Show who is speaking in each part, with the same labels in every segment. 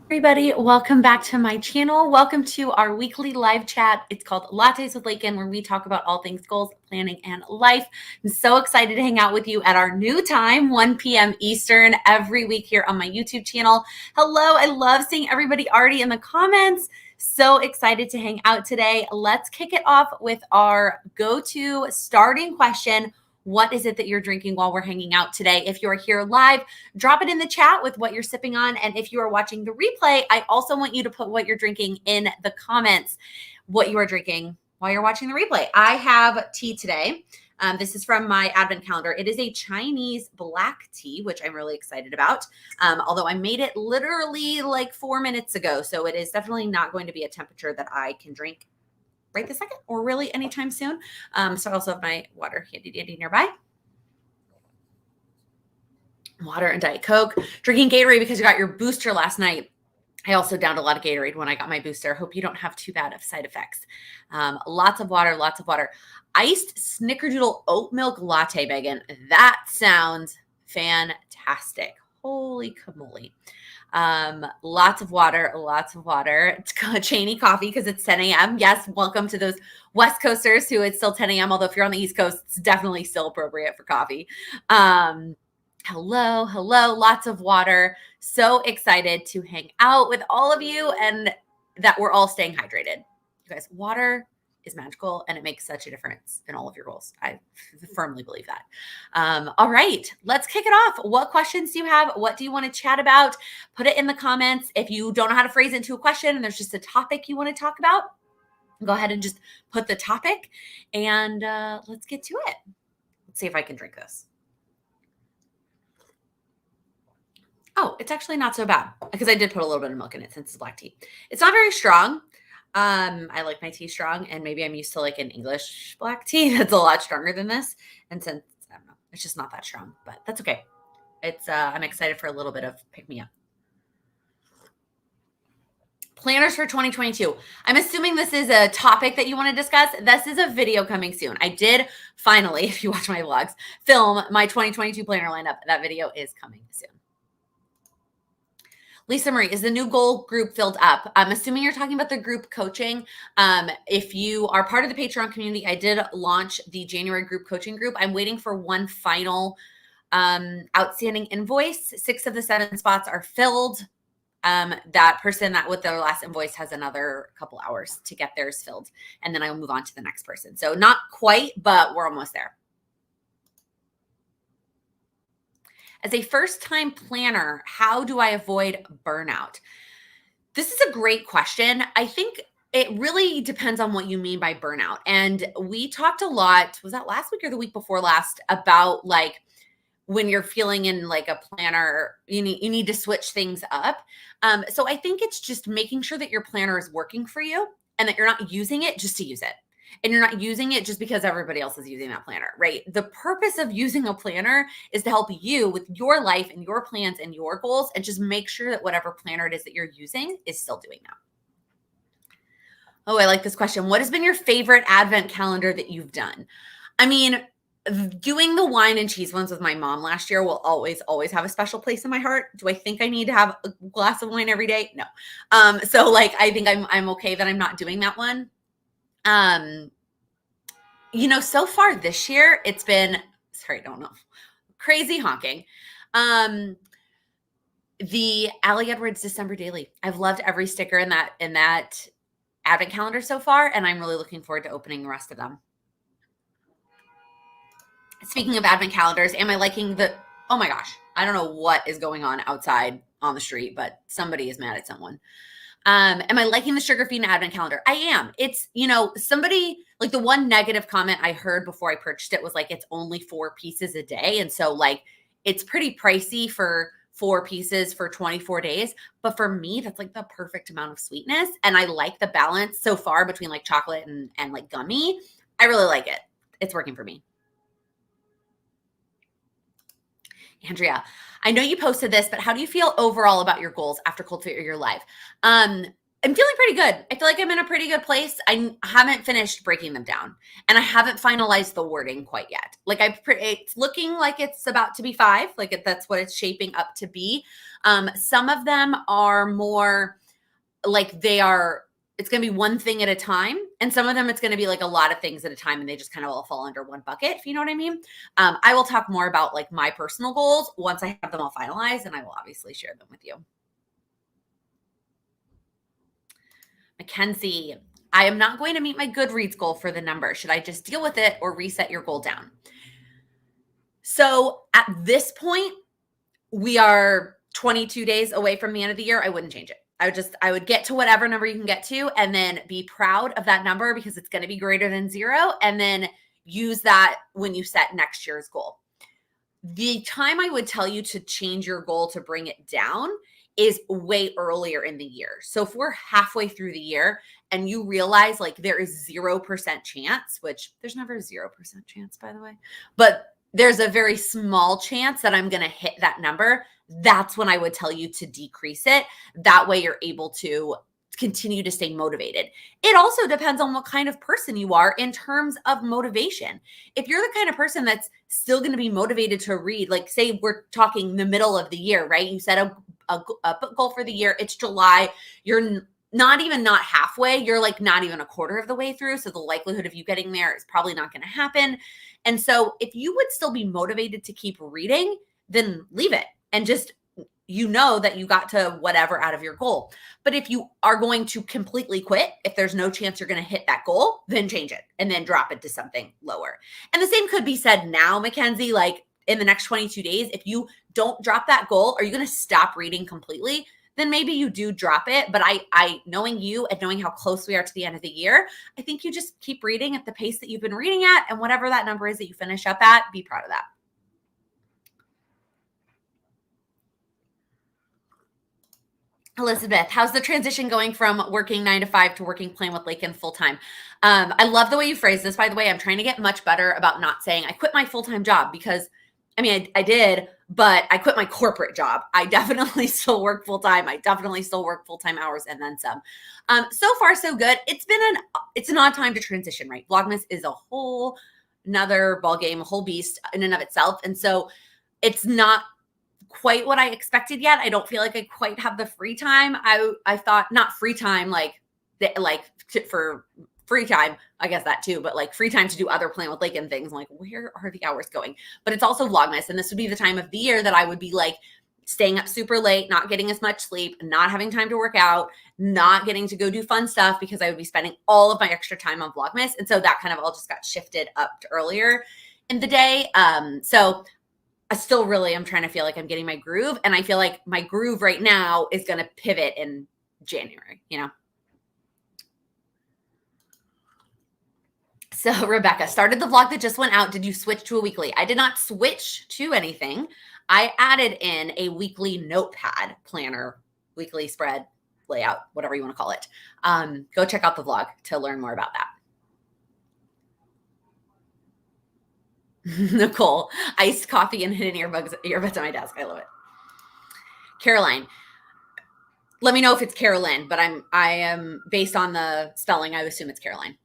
Speaker 1: Everybody, welcome back to my channel. Welcome to our weekly live chat. It's called Lattes with Laken, where we talk about all things goals, planning, and life. I'm so excited to hang out with you at our new time, 1 p.m. Eastern, every week here on my YouTube channel. Hello, I love seeing everybody already in the comments. So excited to hang out today. Let's kick it off with our go-to starting question. What is it that you're drinking while we're hanging out today? If you're here live, drop it in the chat with what you're sipping on. And if you are watching the replay, I also want you to put what you're drinking in the comments, what you are drinking while you're watching the replay. I have tea today. This is from my advent calendar. It is a Chinese black tea, which I'm really excited about. Although I made it literally like 4 minutes ago. So it is definitely not going to be a temperature that I can drink right this second or really anytime soon. So I also have my water handy dandy nearby. Water and Diet Coke. Drinking Gatorade because you got your booster last night. I also downed a lot of Gatorade when I got my booster. Hope you don't have too bad of side effects. Lots of water, lots of water. Iced snickerdoodle oat milk latte, Megan. That sounds fantastic. Holy camole. Lots of water, lots of water. It's Cheney coffee because it's 10 a.m. Yes, welcome to those West Coasters who it's still 10 a.m. Although if you're on the East Coast, it's definitely still appropriate for coffee. Hello, lots of water. So excited to hang out with all of you and that we're all staying hydrated. You guys, water is magical and it makes such a difference in all of your goals. I firmly believe that. All right, let's kick it off. What questions do you have? What do you want to chat about? Put it in the comments. If you don't know how to phrase it into a question and there's just a topic you want to talk about, go ahead and just put the topic and let's get to it. Let's see if I can drink this. Oh, it's actually not so bad because I did put a little bit of milk in it since it's black tea. It's not very strong. I like my tea strong, and maybe I'm used to like an English black tea that's a lot stronger than this. And since I don't know, it's just not that strong, but that's okay. It's I'm excited for a little bit of pick me up. Planners for 2022. I'm assuming this is a topic that you want to discuss. This is a video coming soon. I did finally, if you watch my vlogs, film my 2022 planner lineup. That video is coming soon. Lisa Marie, is the new goal group filled up? I'm assuming you're talking about the group coaching. If you are part of the Patreon community, I did launch the January group coaching group. I'm waiting for one final outstanding invoice. 6 of the 7 spots are filled. That person that with their last invoice has another couple hours to get theirs filled. And then I will move on to the next person. So not quite, but we're almost there. As a first-time planner, how do I avoid burnout? This is a great question. I think it really depends on what you mean by burnout. And we talked a lot, was that last week or the week before last, about like when you're feeling in like a planner, you need to switch things up. So I think it's just making sure that your planner is working for you and that you're not using it just to use it. And you're not using it just because everybody else is using that planner, right? The purpose of using a planner is to help you with your life and your plans and your goals, and just make sure that whatever planner it is that you're using is still doing that. Oh, I like this question. What has been your favorite advent calendar that you've done? I mean, doing the wine and cheese ones with my mom last year will always have a special place in my heart. Do I think I need to have a glass of wine every day? No. So like, I think I'm okay that I'm not doing that one. So far this year, it's been, sorry, don't know, crazy honking. The Allie Edwards December Daily. I've loved every sticker in that advent calendar so far, and I'm really looking forward to opening the rest of them. Speaking of advent calendars, am I liking oh my gosh, I don't know what is going on outside on the street, but somebody is mad at someone. Am I liking the sugar feed and advent calendar? I am. It's, somebody, like the one negative comment I heard before I purchased it was like, it's only 4 pieces a day. And so like, it's pretty pricey for 4 pieces for 24 days. But for me, that's like the perfect amount of sweetness. And I like the balance so far between like chocolate and like gummy. I really like it. It's working for me. Andrea, I know you posted this, but how do you feel overall about your goals after Cultivate Your Life? I'm feeling pretty good. I feel like I'm in a pretty good place. I haven't finished breaking them down, and I haven't finalized the wording quite yet. Like it's looking like it's about to be 5. Like that's what it's shaping up to be. Some of them are more like it's going to be one thing at a time. And some of them, it's going to be like a lot of things at a time. And they just kind of all fall under one bucket, if you know what I mean. I will talk more about like my personal goals once I have them all finalized, and I will obviously share them with you. Mackenzie, I am not going to meet my Goodreads goal for the number. Should I just deal with it or reset your goal down? So at this point, we are 22 days away from the end of the year. I wouldn't change it. I would get to whatever number you can get to and then be proud of that number because it's going to be greater than 0. And then use that when you set next year's goal. The time I would tell you to change your goal to bring it down is way earlier in the year. So if we're halfway through the year and you realize like there is 0% chance, which there's never a 0% chance, by the way, but there's a very small chance that I'm going to hit that number, that's when I would tell you to decrease it. That way you're able to continue to stay motivated. It also depends on what kind of person you are in terms of motivation. If you're the kind of person that's still going to be motivated to read, like say we're talking the middle of the year, right? You set a book goal for the year. It's July. You're not halfway. You're like not even a quarter of the way through. So the likelihood of you getting there is probably not going to happen. And so if you would still be motivated to keep reading, then leave it and just that you got to whatever out of your goal. But if you are going to completely quit, if there's no chance you're going to hit that goal, then change it and then drop it to something lower. And the same could be said now, Mackenzie, like in the next 22 days, if you don't drop that goal, are you going to stop reading completely? Then maybe you do drop it. But I knowing you and knowing how close we are to the end of the year, I think you just keep reading at the pace that you've been reading at, and whatever that number is that you finish up at, be proud of that. Elizabeth, how's the transition going from working 9 to 5 to working Plan with Laken full time? I love the way you phrase this, by the way. I'm trying to get much better about not saying I quit my full-time job because, I mean, I did, but I quit my corporate job. I definitely still work full-time. I definitely still work full-time hours and then some. So far, so good. It's an odd time to transition, right? Vlogmas is a whole another ballgame, a whole beast in and of itself. And so it's not quite what I expected yet. I don't feel like I quite have the free time. I thought not free time for free time, I guess that too, but like free time to do other Plan with Laken things. I'm like, where are the hours going? But it's also Vlogmas, and this would be the time of the year that I would be like staying up super late, not getting as much sleep, not having time to work out, not getting to go do fun stuff because I would be spending all of my extra time on Vlogmas. And so that kind of all just got shifted up to earlier in the day. So I still really am trying to feel like I'm getting my groove. And I feel like my groove right now is going to pivot in January, So Rebecca, started the vlog that just went out. Did you switch to a weekly? I did not switch to anything. I added in a weekly notepad planner, weekly spread layout, whatever you want to call it. Go check out the vlog to learn more about that. Nicole, iced coffee and hidden earbuds on my desk. I love it. Caroline, let me know if it's Carolyn, but I am based on the spelling. I assume it's Caroline.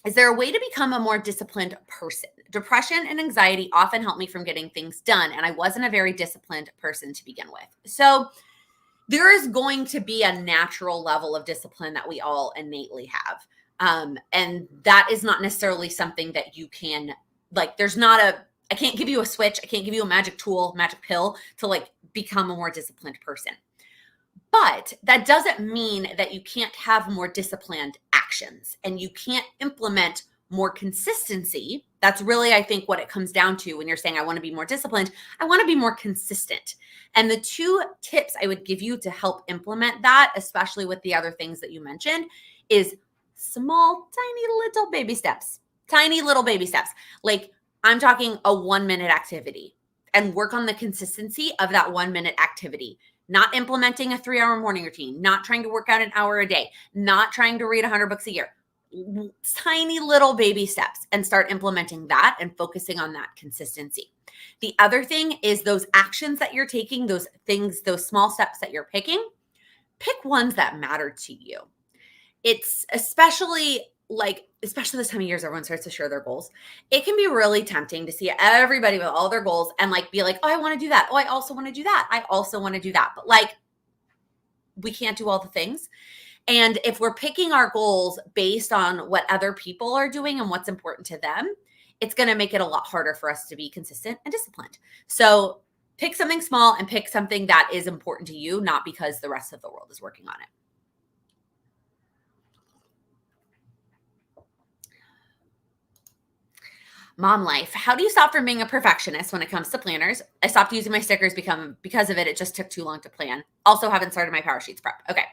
Speaker 1: Is there a way to become a more disciplined person? Depression and anxiety often help me from getting things done, and I wasn't a very disciplined person to begin with. So there is going to be a natural level of discipline that we all innately have. And that is not necessarily something that you can, like, I can't give you a switch. I can't give you a magic tool, magic pill to like become a more disciplined person. But that doesn't mean that you can't have more disciplined actions and you can't implement more consistency. That's really, I think, what it comes down to when you're saying, I want to be more disciplined. I want to be more consistent. And the 2 tips I would give you to help implement that, especially with the other things that you mentioned, is small, tiny little baby steps. Tiny little baby steps. Like I'm talking a 1-minute activity, and work on the consistency of that 1-minute activity. Not implementing a 3-hour morning routine, not trying to work out an hour a day, not trying to read 100 books a year. Tiny little baby steps, and start implementing that and focusing on that consistency. The other thing is those actions that you're taking, those things, those small steps that you're picking, pick ones that matter to you. It's especially this time of year as everyone starts to share their goals. It can be really tempting to see everybody with all their goals and like be like, oh, I want to do that. Oh, I also want to do that. I also want to do that. But like, we can't do all the things. And if we're picking our goals based on what other people are doing and what's important to them, it's going to make it a lot harder for us to be consistent and disciplined. So pick something small and pick something that is important to you, not because the rest of the world is working on it. Mom life. How do you stop from being a perfectionist when it comes to planners? I stopped using my stickers because of it. It just took too long to plan. Also haven't started my power sheets prep. Okay.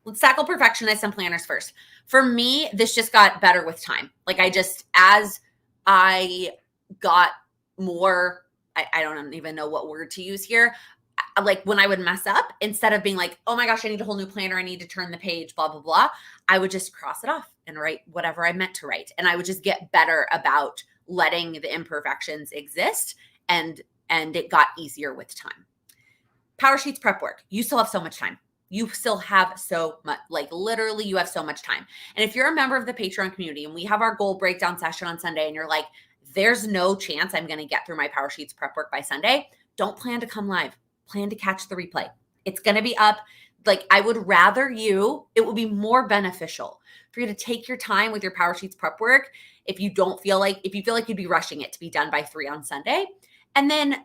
Speaker 1: Let's tackle perfectionists and planners first. For me, this just got better with time. Like as I got more, I don't even know what word to use here. Like when I would mess up, instead of being like, oh my gosh, I need a whole new planner. I need to turn the page, blah, blah, blah. I would just cross it off and write whatever I meant to write. And I would just get better about letting the imperfections exist. And it got easier with time. Power sheets prep work. You still have so much time. You still have so much, like literally you have so much time. And if you're a member of the Patreon community and we have our goal breakdown session on Sunday and you're like, there's no chance I'm going to get through my power sheets prep work by Sunday, don't plan to come live. Plan to catch the replay. It's going to be up. Like I would rather it would be more beneficial for you to take your time with your power sheets prep work if you feel like you'd be rushing it to be done by 3 on Sunday, and then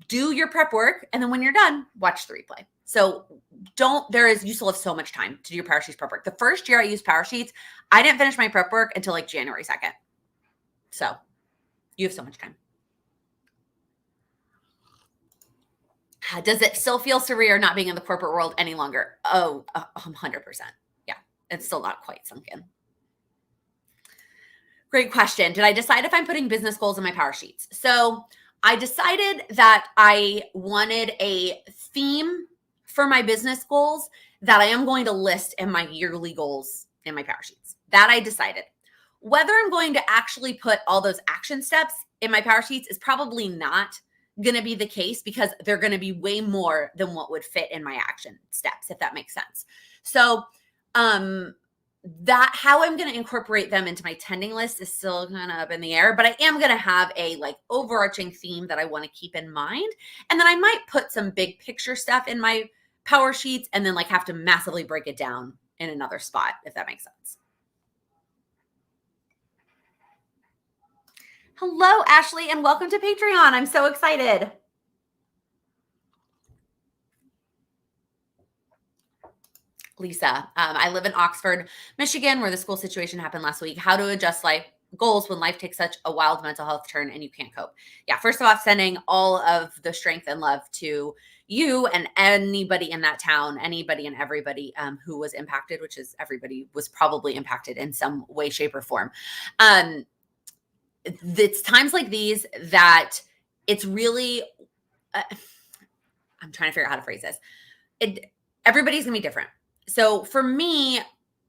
Speaker 1: do your prep work. And then when you're done, watch the replay. So you still have so much time to do your power sheets prep work. The first year I used power sheets, I didn't finish my prep work until like January 2nd. So you have so much time. Does it still feel surreal not being in the corporate world any longer? Oh, 100%. Yeah, it's still not quite sunk in. Great question. Did I decide if I'm putting business goals in my power sheets? So I decided that I wanted a theme for my business goals that I am going to list in my yearly goals in my power sheets. That I decided. Whether I'm going to actually put all those action steps in my power sheets is probably not going to be the case, because they're going to be way more than what would fit in my action steps, if that makes sense. So that how I'm going to incorporate them into my tending list is still kind of up in the air, but I am going to have a like overarching theme that I want to keep in mind. And then I might put some big picture stuff in my power sheets and then like have to massively break it down in another spot, if that makes sense. Hello, Ashley, and welcome to Patreon. I'm so excited. Lisa, I live in Oxford, Michigan, where the school situation happened last week. How to adjust life goals when life takes such a wild mental health turn and you can't cope. Yeah, first of all, sending all of the strength and love to you and anybody in that town, anybody and everybody who was impacted, which is everybody was probably impacted in some way, shape, or form. It's times like these that it's really, I'm trying to figure out how to phrase this. Everybody's going to be different. So for me,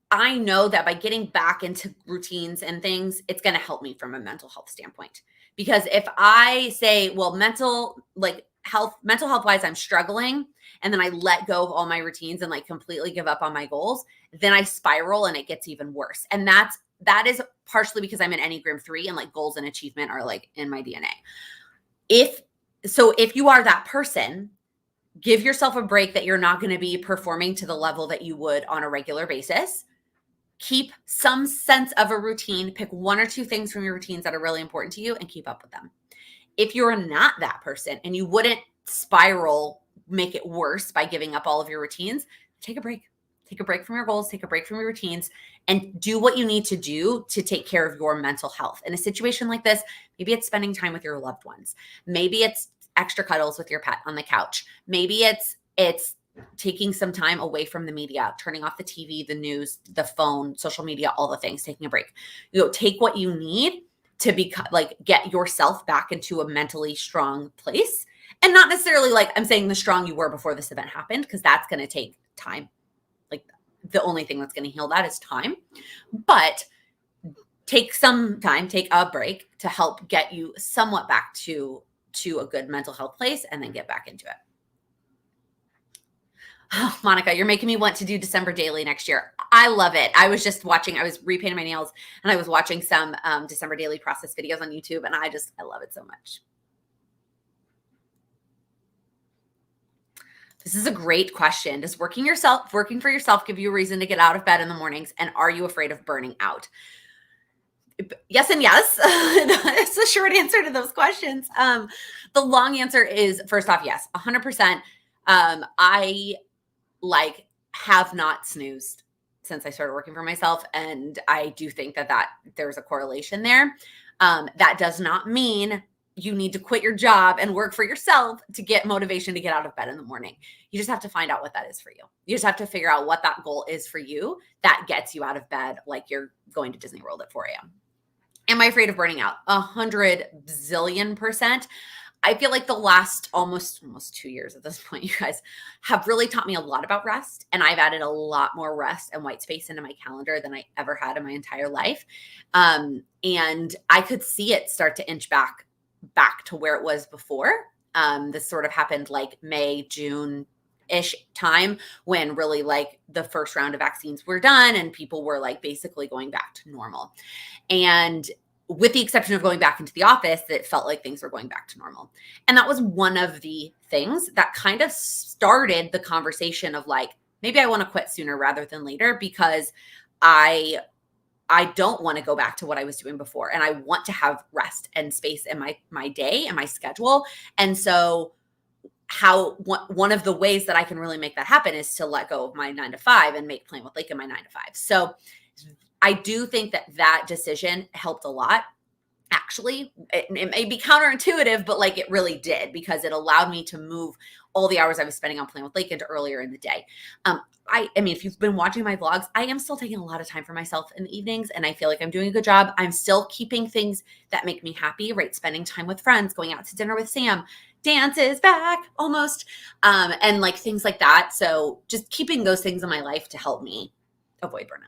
Speaker 1: I know that by getting back into routines and things, it's going to help me from a mental health standpoint. Because if I say, well, mental health wise, I'm struggling, and then I let go of all my routines and like completely give up on my goals, then I spiral and it gets even worse. And that is partially because I'm an Enneagram 3 and like goals and achievement are like in my DNA. If you are that person, give yourself a break that you're not going to be performing to the level that you would on a regular basis. Keep some sense of a routine. Pick 1 or 2 things from your routines that are really important to you and keep up with them. If you're not that person and you wouldn't spiral, make it worse by giving up all of your routines, take a break. Take a break from your goals, take a break from your routines, and do what you need to do to take care of your mental health. In a situation like this, maybe it's spending time with your loved ones. Maybe it's extra cuddles with your pet on the couch. Maybe it's taking some time away from the media, turning off the TV, the news, the phone, social media, all the things, taking a break. Take what you need to get yourself back into a mentally strong place. And not necessarily like I'm saying the strong you were before this event happened, because that's going to take time. Like the only thing that's going to heal that is time. But take some time, take a break to help get you somewhat back to a good mental health place, and then get back into it. Oh, Monica, you're making me want to do December daily next year. I love it. I was just watching, I was repainting my nails and I was watching some December daily process videos on YouTube, and I love it so much. This is a great question. Does working for yourself give you a reason to get out of bed in the mornings? And are you afraid of burning out? Yes and yes. It's a short answer to those questions. The long answer is, first off, yes, 100%. I have not snoozed since I started working for myself, and I do think that there's a correlation there. That does not mean you need to quit your job and work for yourself to get motivation to get out of bed in the morning. You just have to find out what that is for you. You just have to figure out what that goal is for you that gets you out of bed like you're going to Disney World at 4 a.m. Am I afraid of burning out? 100 zillion percent. I feel like the last almost 2 years at this point, you guys have really taught me a lot about rest. And I've added a lot more rest and white space into my calendar than I ever had in my entire life. And I could see it start to inch back to where it was before. This sort of happened like May, June-ish time, when really like the first round of vaccines were done and people were like basically going back to normal. And with the exception of going back into the office, it felt like things were going back to normal. And that was one of the things that kind of started the conversation of like, maybe I want to quit sooner rather than later, because I don't want to go back to what I was doing before. And I want to have rest and space in my day and my schedule. And so one of the ways that I can really make that happen is to let go of my 9 to 5 and make Plan with Laken my 9 to 5. So I do think that decision helped a lot. Actually, it may be counterintuitive, but like it really did, because it allowed me to move all the hours I was spending on Plan with Laken to earlier in the day. I mean, if you've been watching my vlogs, I am still taking a lot of time for myself in the evenings, and I feel like I'm doing a good job. I'm still keeping things that make me happy, right? Spending time with friends, going out to dinner with Sam, dance is back almost, and like things like that. So just keeping those things in my life to help me avoid burnout.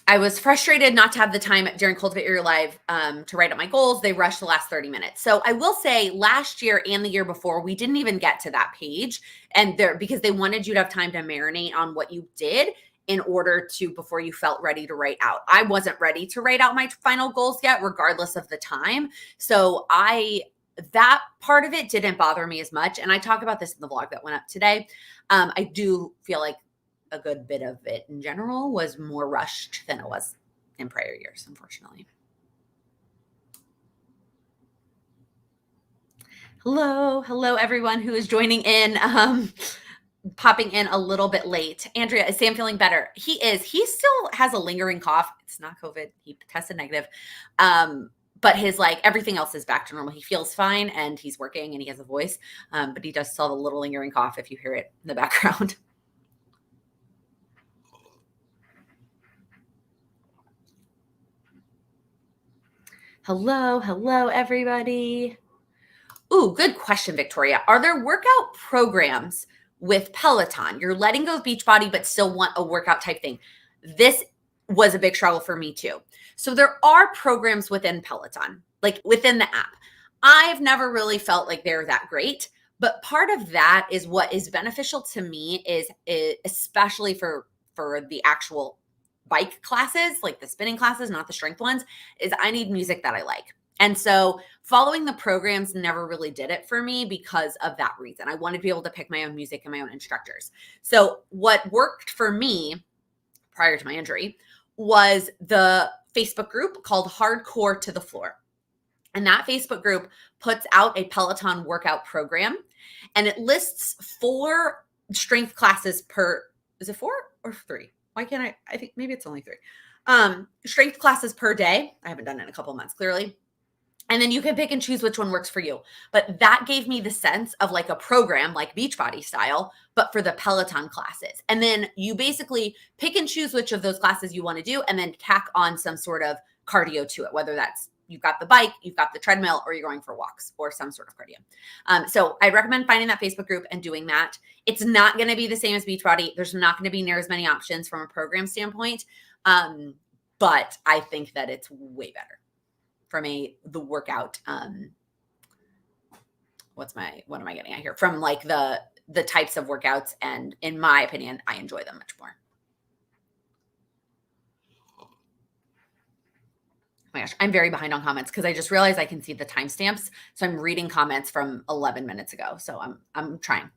Speaker 1: I was frustrated not to have the time during Cultivate Your Life to write up my goals. They rushed the last 30 minutes. So I will say last year and the year before, we didn't even get to that page, and because they wanted you to have time to marinate on what you did in order to, before you felt ready to write out. I wasn't ready to write out my final goals yet, regardless of the time. So that part of it didn't bother me as much. And I talk about this in the vlog that went up today. I do feel like a good bit of it in general was more rushed than it was in prior years, unfortunately. Hello, everyone who is joining in, popping in a little bit late. Andrea, is Sam feeling better? He is. He still has a lingering cough. It's not COVID. He tested negative. But his everything else is back to normal. He feels fine and he's working and he has a voice. But he does still have a little lingering cough if you hear it in the background. Hello, everybody. Ooh, good question, Victoria. Are there workout programs with Peloton? You're letting go of Beachbody, but still want a workout type thing. This was a big struggle for me too. So there are programs within Peloton, like within the app. I've never really felt like they're that great, but part of that is what is beneficial to me is especially for the actual bike classes, like the spinning classes, not the strength ones, is I need music that I like. And so following the programs never really did it for me because of that reason. I wanted to be able to pick my own music and my own instructors. So what worked for me prior to my injury was the Facebook group called Hardcore to the Floor. And that Facebook group puts out a Peloton workout program, and it lists 4 strength classes is it 4 or 3? Why can't I think maybe it's only 3. Strength classes per day. I haven't done it in a couple of months, clearly. And then you can pick and choose which one works for you. But that gave me the sense of like a program, like Beachbody style, but for the Peloton classes. And then you basically pick and choose which of those classes you want to do, and then tack on some sort of cardio to it, whether that's you've got the bike, you've got the treadmill, or you're going for walks or some sort of cardio. So I recommend finding that Facebook group and doing that. It's not going to be the same as Beachbody. There's not going to be near as many options from a program standpoint. But I think that it's way better. the workout, what am I getting at here? From like the types of workouts, and in my opinion, I enjoy them much more. Oh my gosh, I'm very behind on comments because I just realized I can see the timestamps. So I'm reading comments from 11 minutes ago. So I'm trying.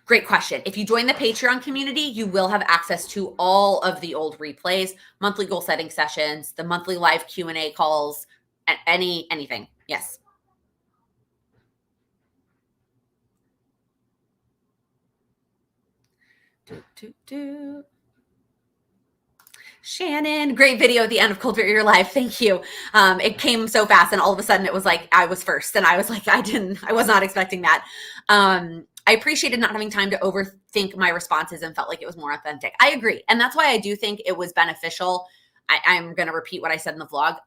Speaker 1: Great question. If you join the Patreon community, you will have access to all of the old replays, monthly goal setting sessions, the monthly live Q&A calls, anything. Yes. Shannon, great video at the end of Cultivate Your Life. Thank you. It came so fast, and all of a sudden it was like I was first, and I was like, I was not expecting that. I appreciated not having time to overthink my responses and felt like it was more authentic. I agree. And that's why I do think it was beneficial. I'm going to repeat what I said in the vlog.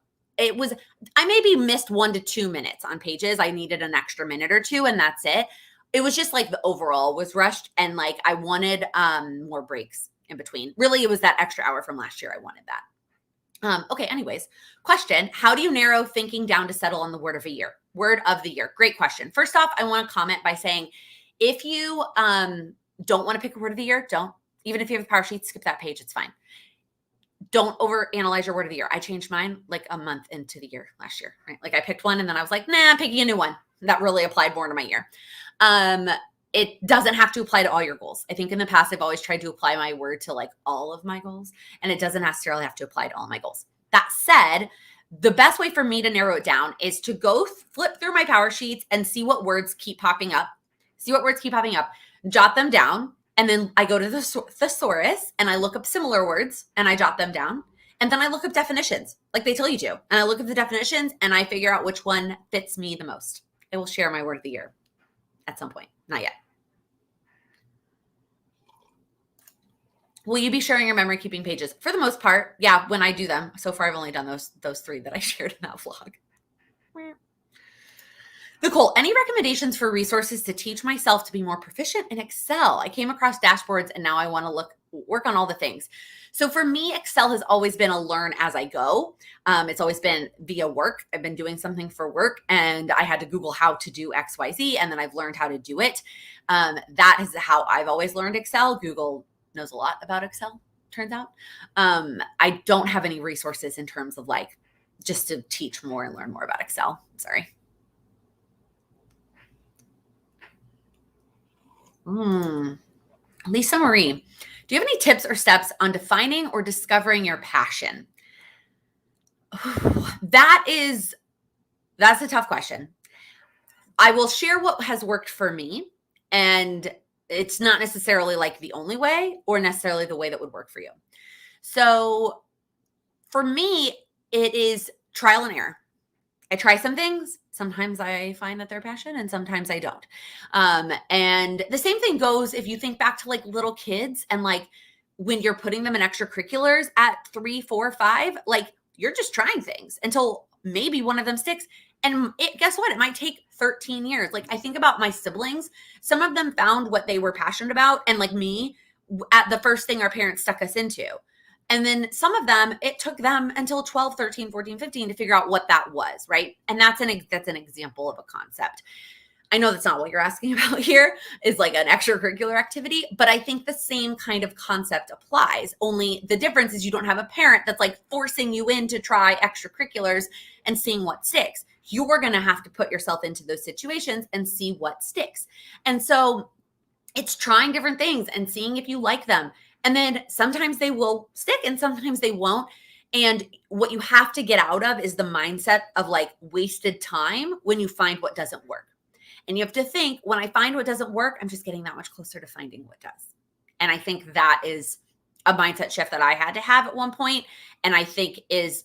Speaker 1: I maybe missed 1 to 2 minutes on pages. I needed an extra minute or two, and that's it. It was just like the overall was rushed, and like I wanted more breaks in between. Really, it was that extra hour from last year. I wanted that. Okay, anyways, question. How do you narrow thinking down to settle on the word of the year? Word of the year. Great question. First off, I want to comment by saying, if you don't want to pick a word of the year, don't. Even if you have a power sheet, skip that page. It's fine. Don't overanalyze your word of the year. I changed mine like a month into the year last year, right? Like I picked one and then I was like, nah, I'm picking a new one. That really applied more to my year. It doesn't have to apply to all your goals. I think in the past, I've always tried to apply my word to like all of my goals, and it doesn't necessarily have to apply to all my goals. That said, the best way for me to narrow it down is to go flip through my power sheets and see what words keep popping up. Jot them down. And then I go to the thesaurus and I look up similar words and I jot them down. And then I look up definitions like they tell you to. And I look at the definitions and I figure out which one fits me the most. I will share my word of the year at some point. Not yet. Will you be sharing your memory keeping pages? For the most part, yeah, when I do them. So far, I've only done those 3 that I shared in that vlog. Nicole, any recommendations for resources to teach myself to be more proficient in Excel? I came across dashboards and now I want to work on all the things. So for me, Excel has always been a learn as I go. It's always been via work. I've been doing something for work and I had to Google how to do XYZ, and then I've learned how to do it. That is how I've always learned Excel. Google knows a lot about Excel, turns out. I don't have any resources in terms of like just to teach more and learn more about Excel. Sorry. Lisa Marie, do you have any tips or steps on defining or discovering your passion? That's a tough question. I will share what has worked for me, and it's not necessarily like the only way or necessarily the way that would work for you. So for me, it is trial and error. I try some things. Sometimes I find that they're passion and sometimes I don't. And the same thing goes if you think back to like little kids and like when you're putting them in extracurriculars at 3, 4, 5, like you're just trying things until maybe one of them sticks. And guess what? It might take 13 years. Like I think about my siblings. Some of them found what they were passionate about. And like me, at the first thing our parents stuck us into. And then some of them, it took them until 12, 13, 14, 15 to figure out what that was, right? And that's an example of a concept. I know that's not what you're asking about here, is like an extracurricular activity, but I think the same kind of concept applies. Only the difference is you don't have a parent that's like forcing you in to try extracurriculars and seeing what sticks. You're going to have to put yourself into those situations and see what sticks. And so it's trying different things and seeing if you like them. And then sometimes they will stick and sometimes they won't. And what you have to get out of is the mindset of like wasted time when you find what doesn't work. And you have to think, when I find what doesn't work, I'm just getting that much closer to finding what does. And I think that is a mindset shift that I had to have at one point, and I think is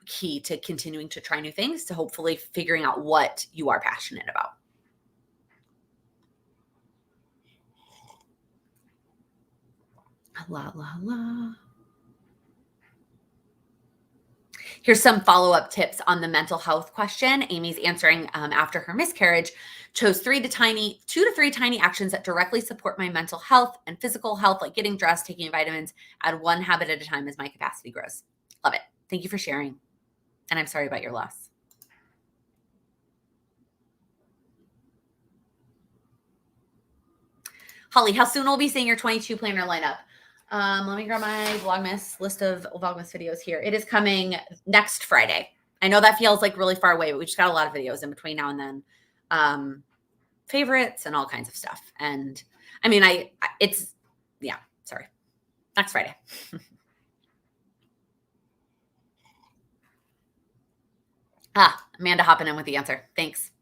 Speaker 1: key to continuing to try new things, to hopefully figuring out what you are passionate about. La, la, la. Here's some follow-up tips on the mental health question. Amy's answering after her miscarriage. Chose 2 to 3 tiny actions that directly support my mental health and physical health, like getting dressed, taking vitamins, add one habit at a time as my capacity grows. Love it. Thank you for sharing. And I'm sorry about your loss. Holly, how soon will we be seeing your 22 planner lineup? Let me grab my Vlogmas list of Vlogmas videos here. It is coming next Friday. I know that feels like really far away, but we just got a lot of videos in between now and then. Favorites and all kinds of stuff. And I mean, sorry. Next Friday. Amanda hopping in with the answer. Thanks.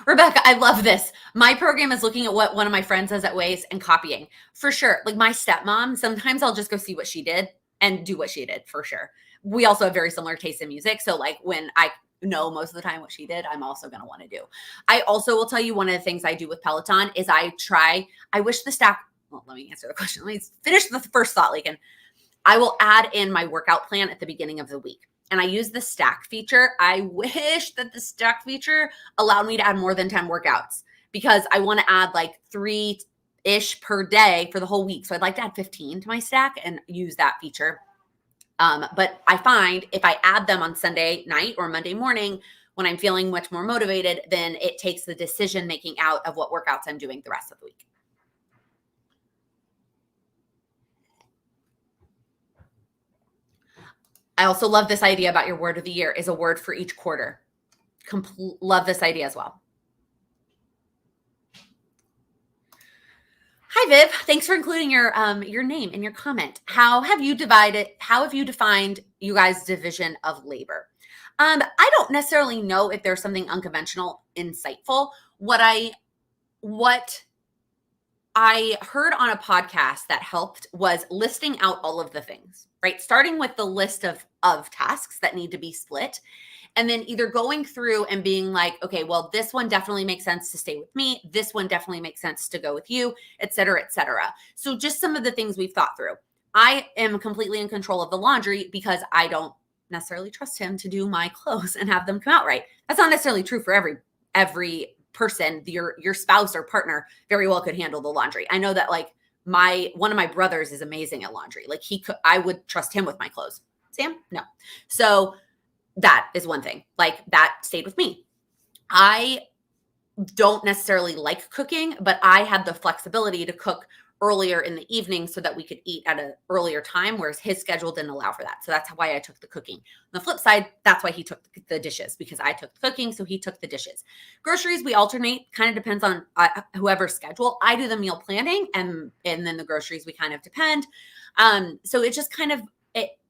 Speaker 1: Rebecca, I love this. My program is looking at what one of my friends does at Waze and copying. For sure. Like my stepmom, sometimes I'll just go see what she did and do what she did, for sure. We also have very similar tastes in music. So like when I know most of the time what she did, I'm also going to want to do. I also will tell you one of the things I do with Peloton is I wish the stack, well, let me answer the question. Let me finish the first thought, Laken. I will add in my workout plan at the beginning of the week. And I use the stack feature. I wish that the stack feature allowed me to add more than 10 workouts because I want to add like 3-ish per day for the whole week. So I'd like to add 15 to my stack and use that feature. But I find if I add them on Sunday night or Monday morning, when I'm feeling much more motivated, then it takes the decision making out of what workouts I'm doing the rest of the week. I also love this idea about your word of the year is a word for each quarter. Love this idea as well. Hi, Viv. Thanks for including your name in your comment. How have you defined you guys' division of labor? I don't necessarily know if there's something unconventional, insightful. What I heard on a podcast that helped was listing out all of the things, right? Starting with the list of tasks that need to be split. And then either going through and being like, okay, well, this one definitely makes sense to stay with me. This one definitely makes sense to go with you, et cetera, et cetera. So just some of the things we've thought through. I am completely in control of the laundry because I don't necessarily trust him to do my clothes and have them come out right. That's not necessarily true for every person. Your spouse or partner very well could handle the laundry. I know that like one of my brothers is amazing at laundry. Like I would trust him with my clothes. Sam? No. So that is one thing. Like that stayed with me. I don't necessarily like cooking, but I had the flexibility to cook earlier in the evening so that we could eat at an earlier time, whereas his schedule didn't allow for that. So that's why I took the cooking. On the flip side, that's why he took the dishes, because I took the cooking, so he took the dishes. Groceries, we alternate, kind of depends on whoever's schedule. I do the meal planning, and then the groceries, we kind of depend. So it just kind of,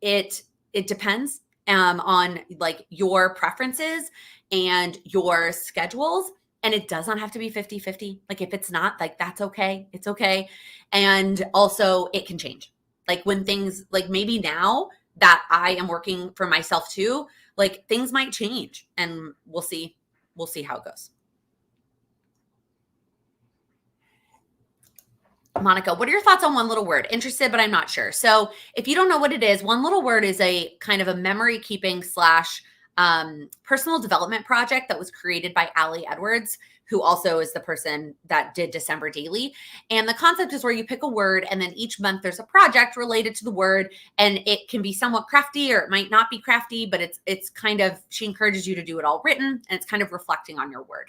Speaker 1: it depends on like your preferences and your schedules. And it does not have to be 50-50. Like if it's not, like that's okay. It's okay. And also it can change. Like when things, like maybe now that I am working for myself too, like things might change and we'll see how it goes. Monica, what are your thoughts on one little word? Interested, but I'm not sure. So if you don't know what it is, one little word is a kind of a memory keeping / personal development project that was created by Allie Edwards, who also is the person that did December Daily. And the concept is where you pick a word and then each month there's a project related to the word, and it can be somewhat crafty or it might not be crafty, but it's kind of, she encourages you to do it all written and it's kind of reflecting on your word.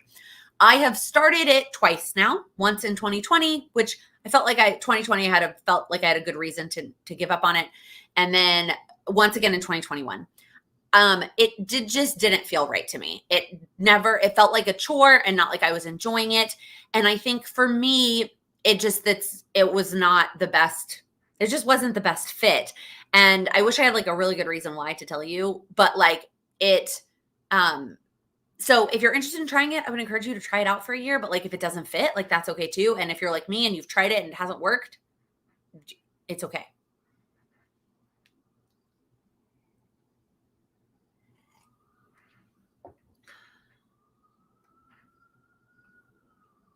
Speaker 1: I have started it twice now, once in 2020, which I felt like 2020 felt like I had a good reason to give up on it. And then once again in 2021. It just didn't feel right to me. It felt like a chore and not like I was enjoying it. And I think for me, it was not the best. It just wasn't the best fit. And I wish I had like a really good reason why to tell you, but like so if you're interested in trying it, I would encourage you to try it out for a year, but like if it doesn't fit, like that's okay too. And if you're like me and you've tried it and it hasn't worked, it's okay.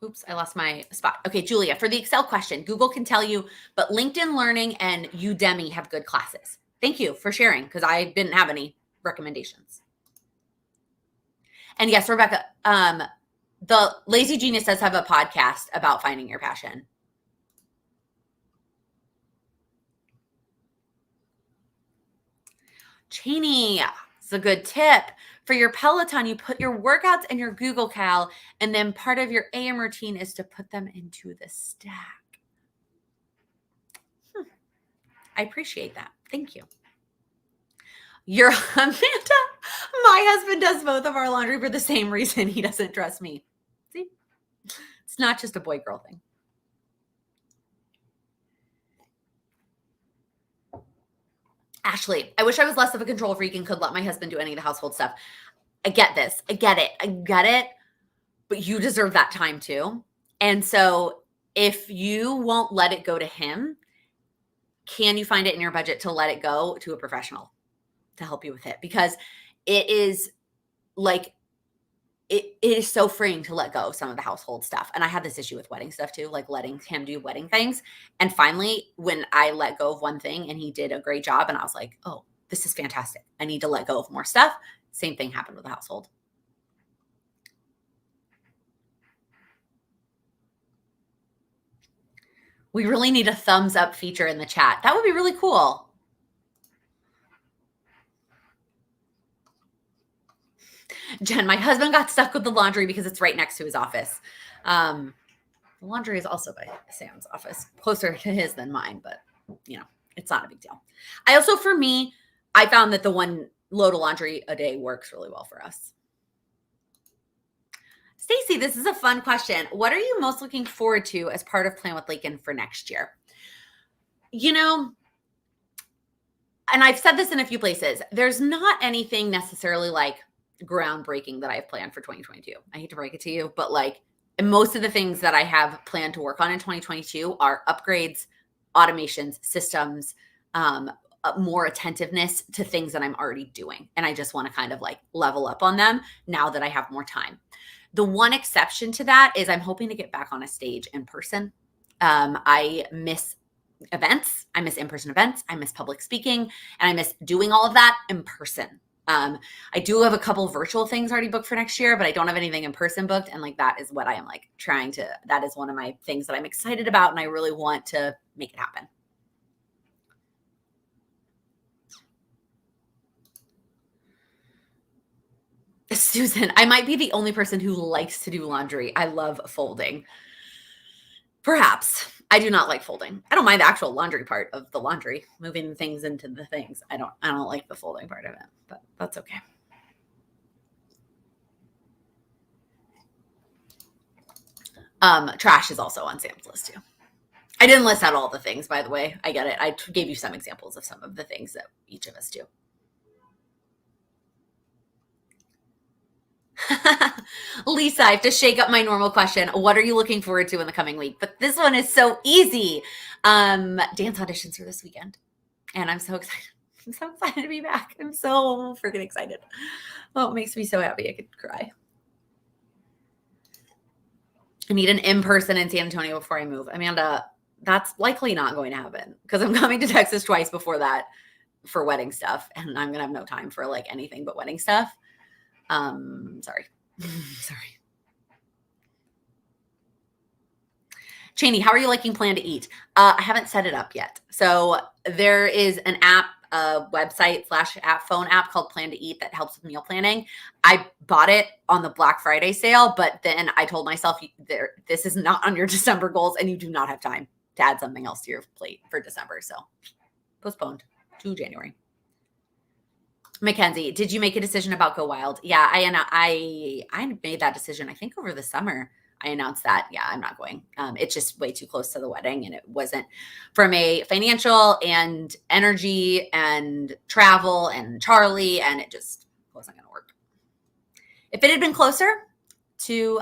Speaker 1: Oops, I lost my spot. Okay, Julia, for the Excel question, Google can tell you, but LinkedIn Learning and Udemy have good classes. Thank you for sharing because I didn't have any recommendations. And yes, Rebecca, the Lazy Genius does have a podcast about finding your passion. Cheney, it's a good tip. For your Peloton, you put your workouts in your Google Cal, and then part of your AM routine is to put them into the stack. I appreciate that. Thank you. You're Amanda. My husband does both of our laundry for the same reason. He doesn't trust me. See? It's not just a boy-girl thing. Ashley, I wish I was less of a control freak and could let my husband do any of the household stuff. I get this. I get it. But you deserve that time too. And so if you won't let it go to him, can you find it in your budget to let it go to a professional to help you with it? Because it is like, it is so freeing to let go of some of the household stuff. And I had this issue with wedding stuff too, like letting him do wedding things. And finally, when I let go of one thing and he did a great job, and I was like, oh, this is fantastic. I need to let go of more stuff. Same thing happened with the household. We really need a thumbs up feature in the chat. That would be really cool. Jen, my husband got stuck with the laundry because it's right next to his office. The laundry is also by Sam's office, closer to his than mine, but it's not a big deal. For me, I found that the one load of laundry a day works really well for us. Stacy, this is a fun question. What are you most looking forward to as part of Plan with Laken for next year? And I've said this in a few places, there's not anything necessarily like groundbreaking that I've planned for 2022. I hate to break it to you, but like most of the things that I have planned to work on in 2022 are upgrades, automations, systems, more attentiveness to things that I'm already doing. And I just want to kind of like level up on them now that I have more time. The one exception to that is I'm hoping to get back on a stage in person. I miss events. I miss in-person events. I miss public speaking, and I miss doing all of that in person. I do have a couple virtual things already booked for next year, but I don't have anything in person booked. And like, that is what I am like that is one of my things that I'm excited about. And I really want to make it happen. Susan, I might be the only person who likes to do laundry. I love folding. Perhaps. I do not like folding. I don't mind the actual laundry part of the laundry, moving things into the things. I don't like the folding part of it, but that's okay. Trash is also on Sam's list too. I didn't list out all the things, by the way. I get it. I gave you some examples of some of the things that each of us do. Lisa, I have to shake up my normal question. What are you looking forward to in the coming week? But this one is so easy. Dance auditions for this weekend. And I'm so excited. I'm so excited to be back. I'm so freaking excited. Oh, it makes me so happy. I could cry. I need an in-person in San Antonio before I move. Amanda, that's likely not going to happen because I'm coming to Texas twice before that for wedding stuff. And I'm going to have no time for like anything but wedding stuff. Sorry. Sorry. Cheney, how are you liking Plan to Eat? I haven't set it up yet. So there is an app, website / app, phone app called Plan to Eat that helps with meal planning. I bought it on the Black Friday sale, but then I told myself this is not on your December goals and you do not have time to add something else to your plate for December. So postponed to January. Mackenzie, did you make a decision about Go Wild? Yeah, I made that decision, I think over the summer. I announced that, yeah, I'm not going. It's just way too close to the wedding, and it wasn't from a financial and energy and travel and Charlie, and it just wasn't going to work. If it had been closer to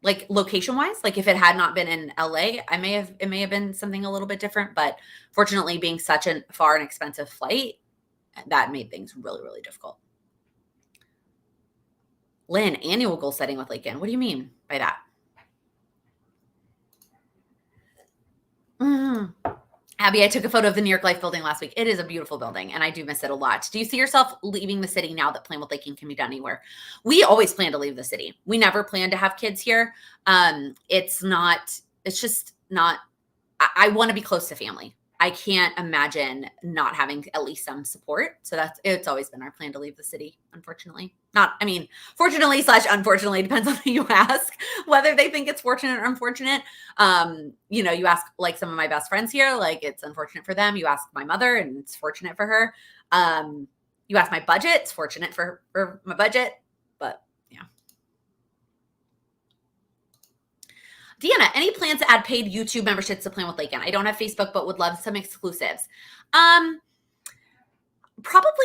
Speaker 1: like location wise, like if it had not been in LA, it may have been something a little bit different, but fortunately being such a far and expensive flight, that made things really, really difficult. Lynn, annual goal setting with Laken. What do you mean by that? Abby, I took a photo of the New York Life building last week. It is a beautiful building, and I do miss it a lot. Do you see yourself leaving the city now that Plan with Laken can be done anywhere? We always plan to leave the city. We never plan to have kids here. It's just not, I want to be close to family. I can't imagine not having at least some support. So it's always been our plan to leave the city, unfortunately. Fortunately / unfortunately, depends on who you ask, whether they think it's fortunate or unfortunate. You ask like some of my best friends here, like it's unfortunate for them. You ask my mother and it's fortunate for her. You ask my budget, it's fortunate for my budget, but yeah. Deanna, any plans to add paid YouTube memberships to Plan with Laken? I don't have Facebook, but would love some exclusives. Probably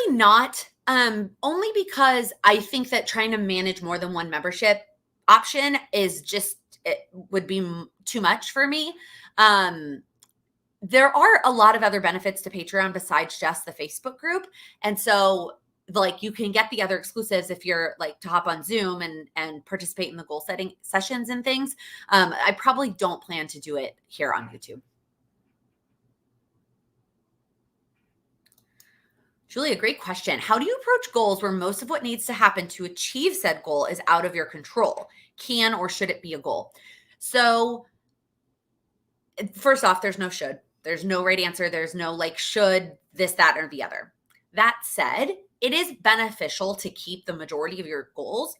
Speaker 1: not. Only because I think that trying to manage more than one membership option it would be too much for me. There are a lot of other benefits to Patreon besides just the Facebook group. And so like you can get the other exclusives if you're like to hop on Zoom and participate in the goal setting sessions and things. I probably don't plan to do it here on YouTube. Julia, great question. How do you approach goals where most of what needs to happen to achieve said goal is out of your control? Can or should it be a goal? So first off, there's no should. There's no right answer. There's no like should, this, that, or the other. That said, it is beneficial to keep the majority of your goals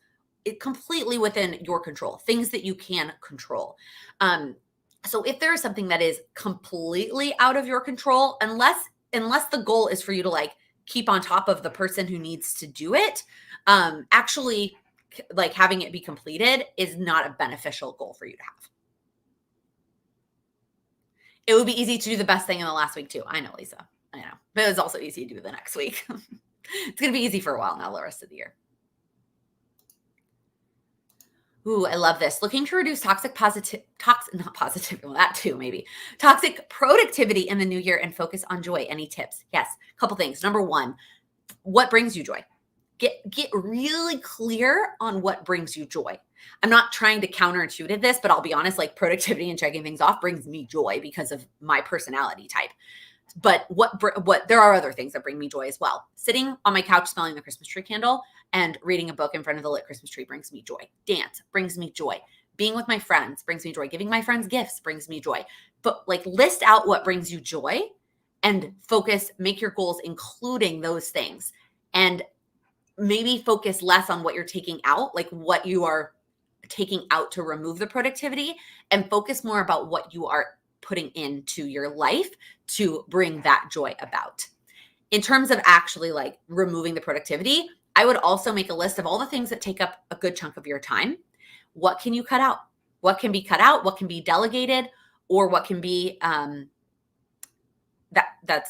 Speaker 1: completely within your control, things that you can control. So if there is something that is completely out of your control, unless the goal is for you to like keep on top of the person who needs to do it, actually like having it be completed is not a beneficial goal for you to have. It would be easy to do the best thing in the last week too. I know, Lisa. I know. But it was also easy to do the next week. It's going to be easy for a while now, the rest of the year. Ooh, I love this. Looking to reduce toxic productivity in the new year and focus on joy. Any tips? Yes. A couple things. Number one, what brings you joy? Get really clear on what brings you joy. I'm not trying to counterintuitive this, but I'll be honest, like productivity and checking things off brings me joy because of my personality type. But there are other things that bring me joy as well. Sitting on my couch smelling the Christmas tree candle and reading a book in front of the lit Christmas tree brings me joy. Dance brings me joy. Being with my friends brings me joy. Giving my friends gifts brings me joy. But like list out what brings you joy and make your goals including those things. And maybe focus less on what you're taking out, like what you are taking out to remove the productivity, and focus more about what you are putting into your life to bring that joy about. In terms of actually like removing the productivity, I would also make a list of all the things that take up a good chunk of your time. What can you cut out? What can be cut out? What can be delegated? Or what can be, those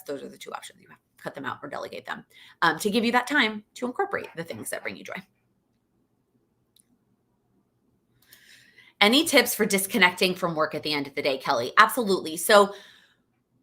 Speaker 1: are the two options you have. Cut them out or delegate them to give you that time to incorporate the things that bring you joy. Any tips for disconnecting from work at the end of the day, Kelly? Absolutely. So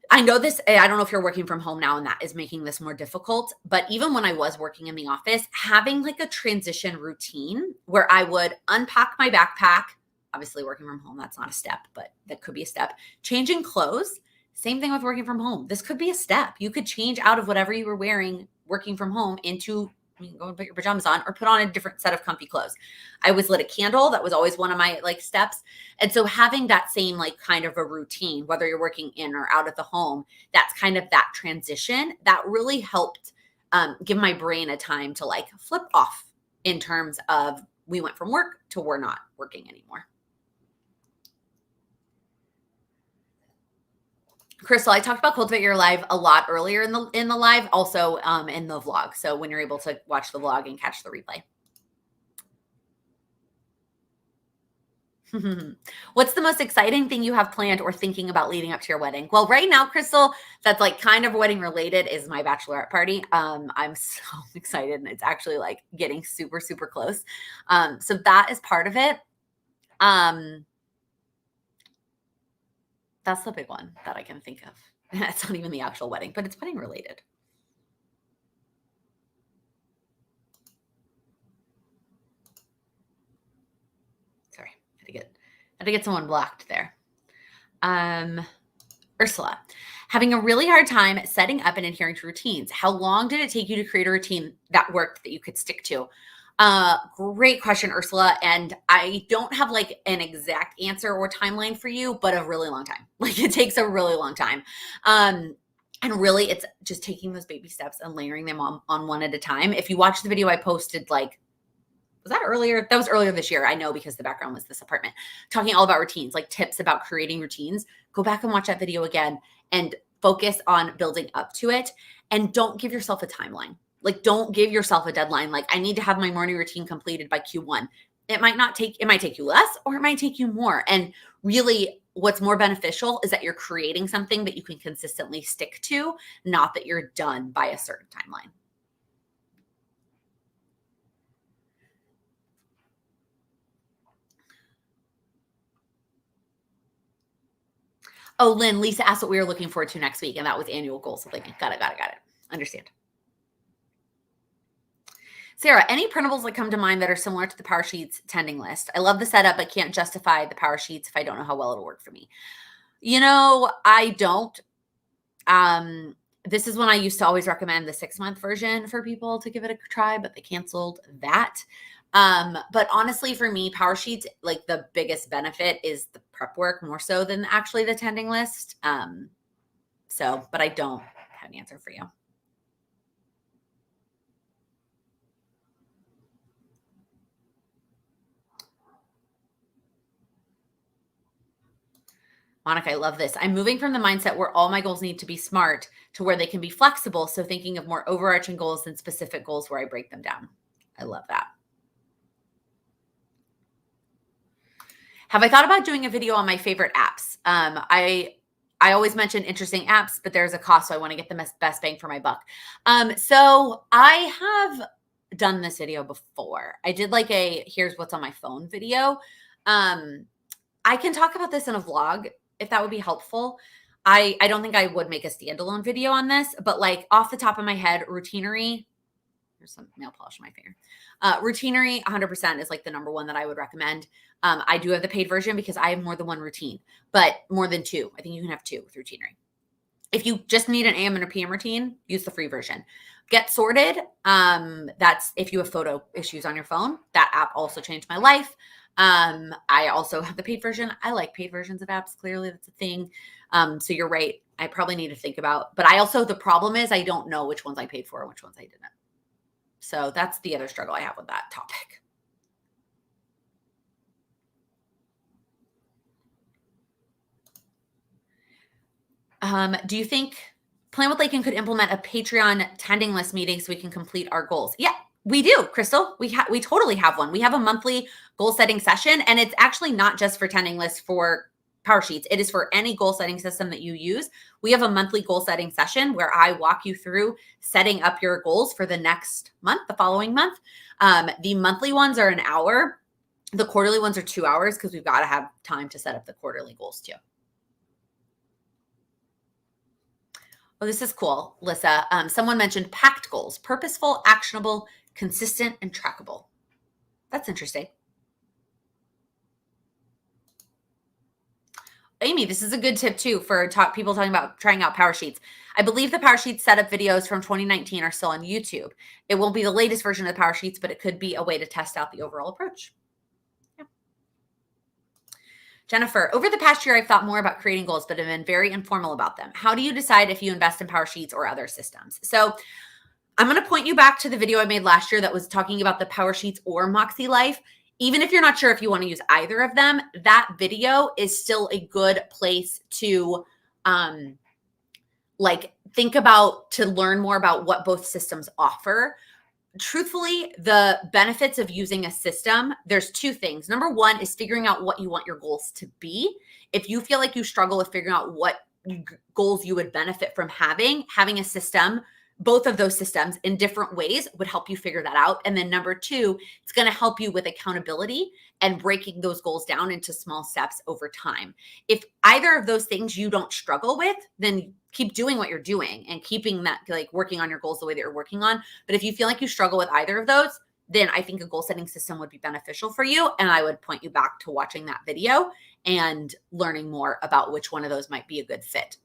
Speaker 1: I know this, I don't know if you're working from home now and that is making this more difficult, but even when I was working in the office, having like a transition routine where I would unpack my backpack, obviously working from home, that's not a step, but that could be a step. Changing clothes, same thing with working from home. This could be a step. You could change out of whatever you were wearing working from home into, you can go and put your pajamas on or put on a different set of comfy clothes. I always lit a candle. That was always one of my like steps. And so having that same like kind of a routine, whether you're working in or out of the home, that's kind of that transition that really helped give my brain a time to like flip off in terms of we went from work to we're not working anymore. Crystal, I talked about Cultivate Your Life a lot earlier in the live, also in the vlog. So when you're able to watch the vlog and catch the replay. What's the most exciting thing you have planned or thinking about leading up to your wedding? Well, right now, Crystal, that's like kind of wedding related is my bachelorette party. I'm so excited and it's actually like getting super, super close. So that is part of it. That's the big one that I can think of. It's not even the actual wedding, but it's wedding related. Sorry, had to get someone blocked there. Ursula, having a really hard time setting up and adhering to routines. How long did it take you to create a routine that worked that you could stick to? Great question, Ursula. And I don't have like an exact answer or timeline for you, but a really long time. Like it takes a really long time. And really, it's just taking those baby steps and layering them on one at a time. If you watch the video I posted, like, was that earlier? That was earlier this year. I know because the background was this apartment, talking all about routines, like tips about creating routines. Go back and watch that video again and focus on building up to it. And don't give yourself a timeline. Like, don't give yourself a deadline. Like, I need to have my morning routine completed by Q1. It might take you less or it might take you more. And really, what's more beneficial is that you're creating something that you can consistently stick to, not that you're done by a certain timeline. Oh, Lynn, Lisa asked what we were looking forward to next week, and that was annual goals. So thinking, got it. Understand. Sarah, any printables that come to mind that are similar to the Power Sheets tending list? I love the setup, but can't justify the Power Sheets if I don't know how well it'll work for me. I don't. This is when I used to always recommend the 6-month version for people to give it a try, but they canceled that. But honestly, for me, Power Sheets, like the biggest benefit is the prep work more so than actually the tending list. But I don't have an answer for you. Monica, I love this. I'm moving from the mindset where all my goals need to be smart to where they can be flexible. So thinking of more overarching goals than specific goals where I break them down. I love that. Have I thought about doing a video on my favorite apps? I always mention interesting apps, but there's a cost, so I want to get the best bang for my buck. So I have done this video before. I did like a here's what's on my phone video. I can talk about this in a vlog if that would be helpful. I don't think I would make a standalone video on this, but like off the top of my head, Routinery. There's some nail polish on my finger. Routinery 100% is like the number one that I would recommend. I do have the paid version because I have more than one routine, but more than two. I think you can have two with Routinery. If you just need an AM and a PM routine, use the free version. Get Sorted. That's if you have photo issues on your phone. That app also changed my life. I also have the paid version. I like paid versions of apps. Clearly that's a thing. So you're right. I probably need to think about, but the problem is I don't know which ones I paid for and which ones I didn't. So that's the other struggle I have with that topic. Do you think Plan with Laken could implement a Patreon tending list meeting so we can complete our goals? Yeah, we do, Crystal. We totally have one. We have a monthly goal setting session, and it's actually not just for tending lists for Power Sheets. It is for any goal setting system that you use. We have a monthly goal setting session where I walk you through setting up your goals for the next month, the following month. The monthly ones are an hour. The quarterly ones are 2 hours because we've got to have time to set up the quarterly goals too. Oh, this is cool, Lissa. Someone mentioned packed goals, purposeful, actionable, consistent, and trackable. That's interesting. Amy, this is a good tip too for people talking about trying out Power Sheets. I believe the Power Sheets setup videos from 2019 are still on YouTube. It won't be the latest version of the Power Sheets, but it could be a way to test out the overall approach. Yeah. Jennifer, over the past year, I've thought more about creating goals, but have been very informal about them. How do you decide if you invest in Power Sheets or other systems? So I'm going to point you back to the video I made last year that was talking about the Power Sheets or Moxie Life. Even if you're not sure if you want to use either of them, that video is still a good place to think about, to learn more about what both systems offer. Truthfully, the benefits of using a system, there's two things. Number one is figuring out what you want your goals to be. If you feel like you struggle with figuring out what goals you would benefit from having a system, both of those systems in different ways would help you figure that out. And then number two, it's going to help you with accountability and breaking those goals down into small steps over time. If either of those things you don't struggle with, then keep doing what you're doing and keeping that, like working on your goals the way that you're working on. But if you feel like you struggle with either of those, then I think a goal setting system would be beneficial for you. And I would point you back to watching that video and learning more about which one of those might be a good fit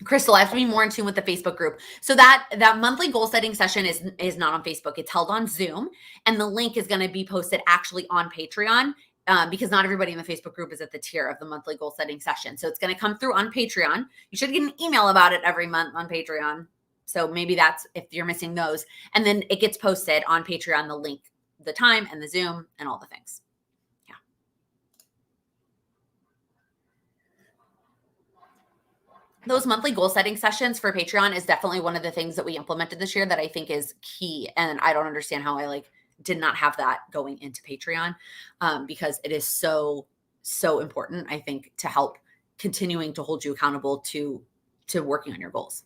Speaker 1: Crystal, I have to be more in tune with the Facebook group. So that monthly goal setting session is not on Facebook. It's held on Zoom, and the link is going to be posted actually on Patreon, because not everybody in the Facebook group is at the tier of the monthly goal setting session. So it's going to come through on Patreon. You should get an email about it every month on Patreon. So maybe that's if you're missing those, and then it gets posted on Patreon. The link, the time, and the Zoom, and all the things. Those monthly goal setting sessions for Patreon is definitely one of the things that we implemented this year that I think is key. And I don't understand how I did not have that going into Patreon, because it is so, so important, I think, to help continuing to hold you accountable to working on your goals.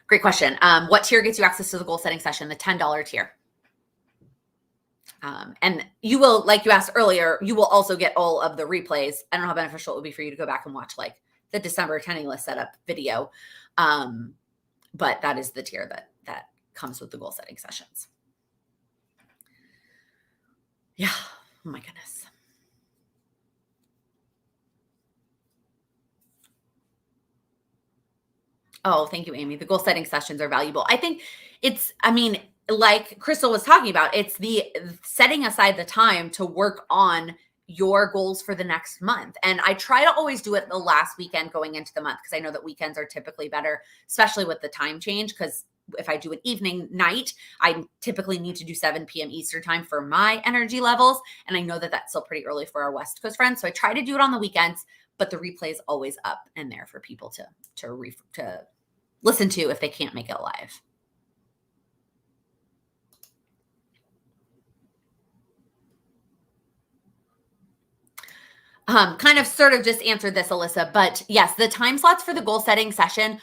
Speaker 1: Great question. What tier gets you access to the goal setting session? The $10 tier. And you will, like you asked earlier, you will also get all of the replays. I don't know how beneficial it would be for you to go back and watch the December attending list setup video. But that is the tier that comes with the goal setting sessions. Yeah. Oh my goodness. Oh, thank you, Amy. The goal setting sessions are valuable. I think like Crystal was talking about, it's the setting aside the time to work on your goals for the next month. And I try to always do it the last weekend going into the month, because I know that weekends are typically better, especially with the time change. Because if I do an evening night, I typically need to do 7 p.m. Eastern time for my energy levels. And I know that that's still pretty early for our West Coast friends. So I try to do it on the weekends, but the replay is always up and there for people to listen to if they can't make it live. Kind of sort of just answered this, Alyssa, but yes, the time slots for the goal setting session.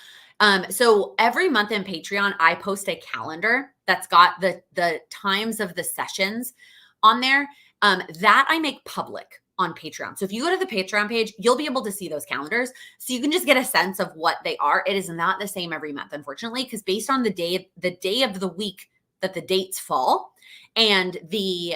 Speaker 1: So every month in Patreon, I post a calendar that's got the times of the sessions on there, that I make public on Patreon. So if you go to the Patreon page, you'll be able to see those calendars. So you can just get a sense of what they are. It is not the same every month, unfortunately, because based on the day of the week that the dates fall, and the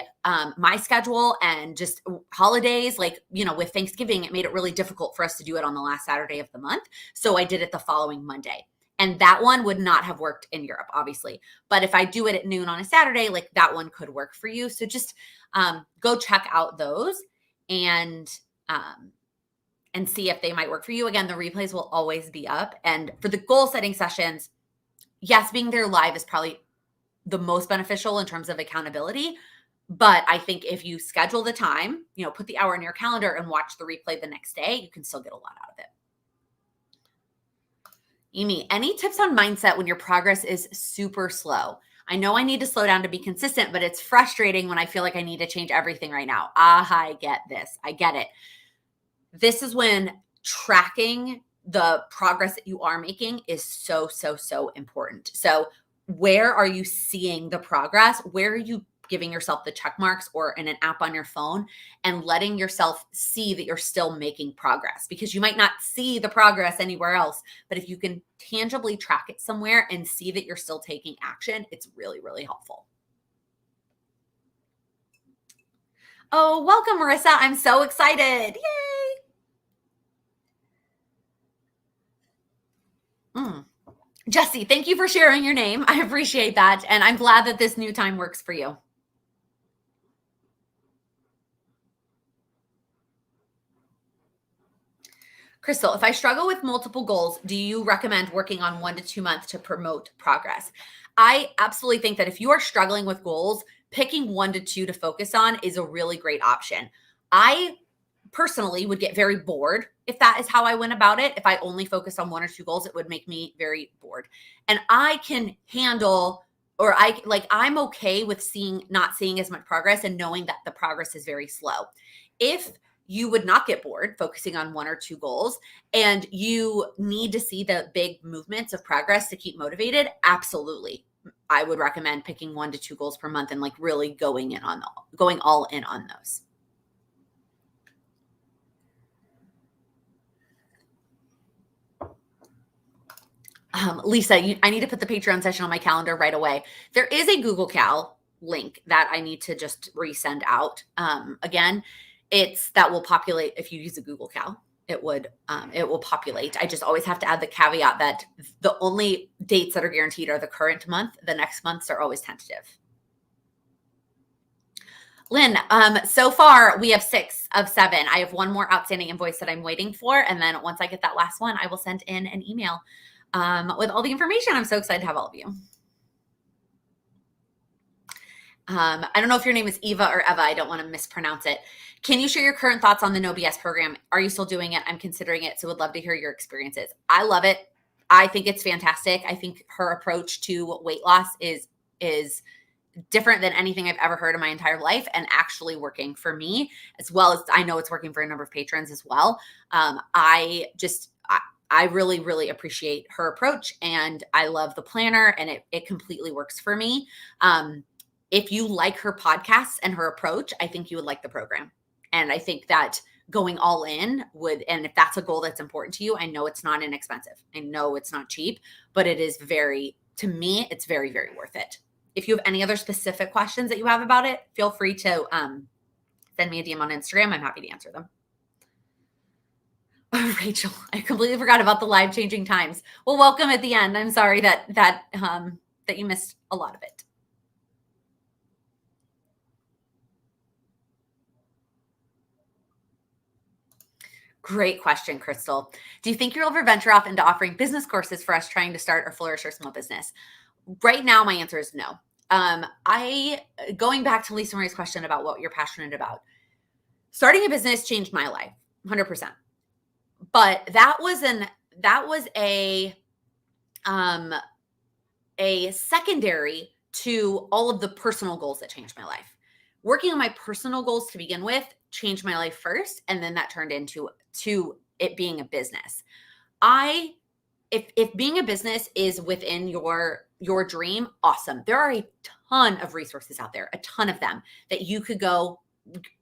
Speaker 1: my schedule and just holidays, with Thanksgiving, it made it really difficult for us to do it on the last Saturday of the month. So I did it the following Monday. And that one would not have worked in Europe, obviously. But if I do it at noon on a Saturday, that one could work for you. So just go check out those and see if they might work for you. Again, the replays will always be up. And for the goal setting sessions, yes, being there live is probably the most beneficial in terms of accountability. But I think if you schedule the time, put the hour in your calendar and watch the replay the next day, you can still get a lot out of it. Amy, any tips on mindset when your progress is super slow? I know I need to slow down to be consistent, but it's frustrating when I feel like I need to change everything right now. I get this. I get it. This is when tracking the progress that you are making is so, so, so important. So where are you seeing the progress? Where are you giving yourself the check marks or in an app on your phone and letting yourself see that you're still making progress? Because you might not see the progress anywhere else, but if you can tangibly track it somewhere and see that you're still taking action, it's really, really helpful. Oh, welcome, Marissa. I'm so excited. Yay. Jesse, thank you for sharing your name. I appreciate that. And I'm glad that this new time works for you. Crystal, if I struggle with multiple goals, do you recommend working on 1 to 2 months to promote progress? I absolutely think that if you are struggling with goals, picking 1 to 2 to focus on is a really great option. I personally would get very bored if that is how I went about it. If I only focused on 1 or 2 goals, it would make me very bored. And I can handle, or I'm okay with not seeing as much progress and knowing that the progress is very slow. If you would not get bored focusing on 1 or 2 goals and you need to see the big movements of progress to keep motivated, absolutely. I would recommend picking 1 to 2 goals per month and really going all in on those. Lisa, I need to put the Patreon session on my calendar right away. There is a Google Cal link that I need to just resend out. Again, that will populate if you use a Google Cal. it will populate. I just always have to add the caveat that the only dates that are guaranteed are the current month. The next months are always tentative. Lynn, so far we have 6 of 7. I have one more outstanding invoice that I'm waiting for. And then once I get that last one, I will send in an email with all the information. I'm so excited to have all of you. I don't know if your name is Eva or Eva. I don't want to mispronounce it. Can you share your current thoughts on the No BS program? Are you still doing it? I'm considering it, so would love to hear your experiences. I love it. I think it's fantastic. I think her approach to weight loss is different than anything I've ever heard in my entire life, and actually working for me, as well as I know it's working for a number of patrons as well. I really, really appreciate her approach, and I love the planner, and it completely works for me. If you like her podcasts and her approach, I think you would like the program. And I think that going all in would, and if that's a goal that's important to you, I know it's not inexpensive. I know it's not cheap, but it is to me, it's very, very worth it. If you have any other specific questions that you have about it, feel free to send me a DM on Instagram. I'm happy to answer them. Oh, Rachel, I completely forgot about the live changing times. Well, welcome at the end. I'm sorry that you missed a lot of it. Great question, Crystal. Do you think you'll ever venture off into offering business courses for us trying to start or flourish our small business? Right now, my answer is no. Going back to Lisa Marie's question about what you're passionate about, starting a business changed my life, 100%. But that was a secondary to all of the personal goals that changed my life. Working on my personal goals to begin with changed my life first, and then that turned into it being a business. If being a business is within your dream, awesome. There are a ton of resources out there, a ton of them that you could go